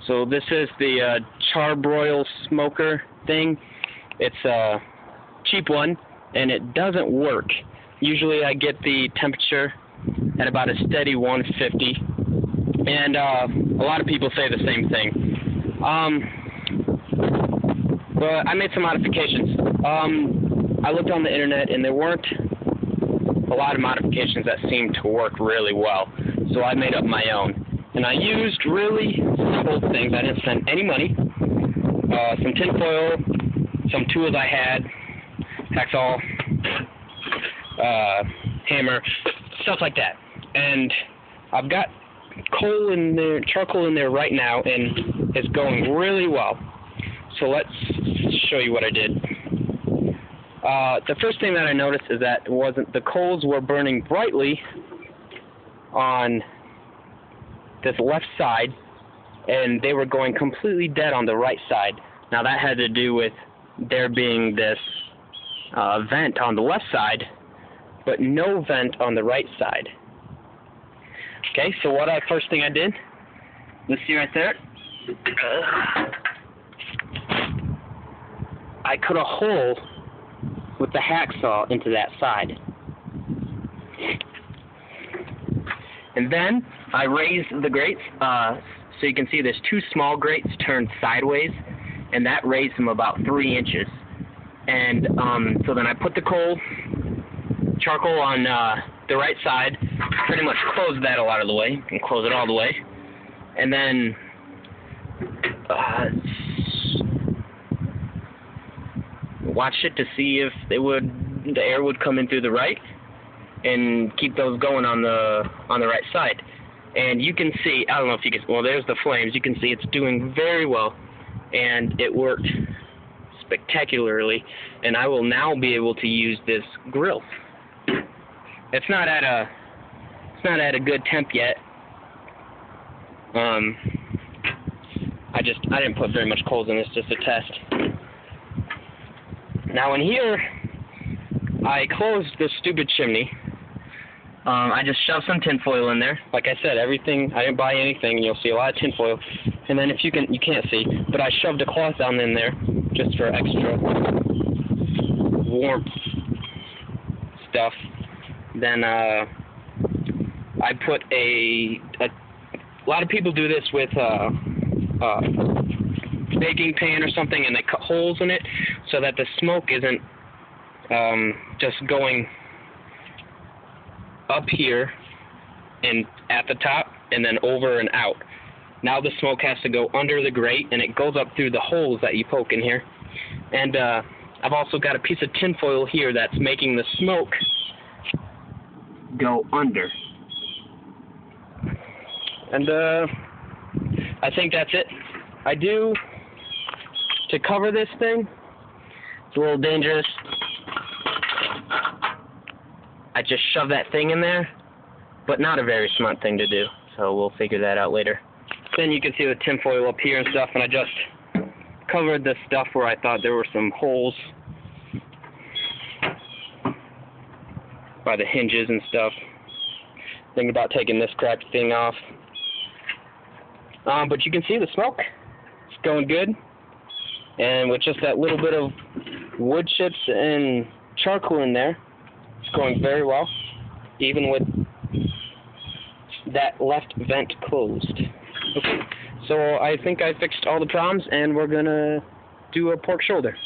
So this is the Char-broil smoker thing. It's a cheap one, and it doesn't work. Usually I get the temperature at about a steady 150, and a lot of people say the same thing. But I made some modifications. I looked on the internet, and there weren't a lot of modifications that seemed to work really well, so I made up my own. And I used really simple things. I didn't spend any money. Some tin foil, some tools I had, hacksaw, hammer, stuff like that. And I've got coal in there, charcoal in there right now, and it's going really well. So let's show you what I did. The first thing that I noticed is that the coals were burning brightly on this left side, and they were going completely dead on the right side. Now that had to do with there being this vent on the left side, but no vent on the right side. Okay, so first thing I did, let's see right there, I cut a hole with the hacksaw into that side. And then I raised the grates, so you can see there's two small grates turned sideways, and that raised them about 3 inches. And so then I put the charcoal on the right side, pretty much closed that all out of the way, and close it all the way, and then watched it to see if the air would come in through the right, and keep those going on the right side. And you can see, I don't know if you can, well, there's the flames. You can see it's doing very well, and it worked spectacularly. And I will now be able to use this grill. It's not at a good temp yet. I didn't put very much coals in this, just a test. Now in here, I closed this stupid chimney. I just shoved some tin foil in there. Like I said, everything, I didn't buy anything, and you'll see a lot of tin foil. And then you can't see, but I shoved a cloth down in there just for extra warmth stuff. Then I put a lot of people do this with baking pan or something, and they cut holes in it so that the smoke isn't just going up here and at the top and then over and out. Now the smoke has to go under the grate, and it goes up through the holes that you poke in here. And I've also got a piece of tin foil here that's making the smoke go under. And I think that's it. To cover this thing, it's a little dangerous. I just shove that thing in there, but not a very smart thing to do, so we'll figure that out later. Then you can see the tin foil up here and stuff, and I just covered the stuff where I thought there were some holes by the hinges and stuff. Thinking about taking this crappy thing off. But you can see the smoke. It's going good. And with just that little bit of wood chips and charcoal in there, it's going very well, even with that left vent closed. Okay, so I think I fixed all the problems, and we're gonna do a pork shoulder.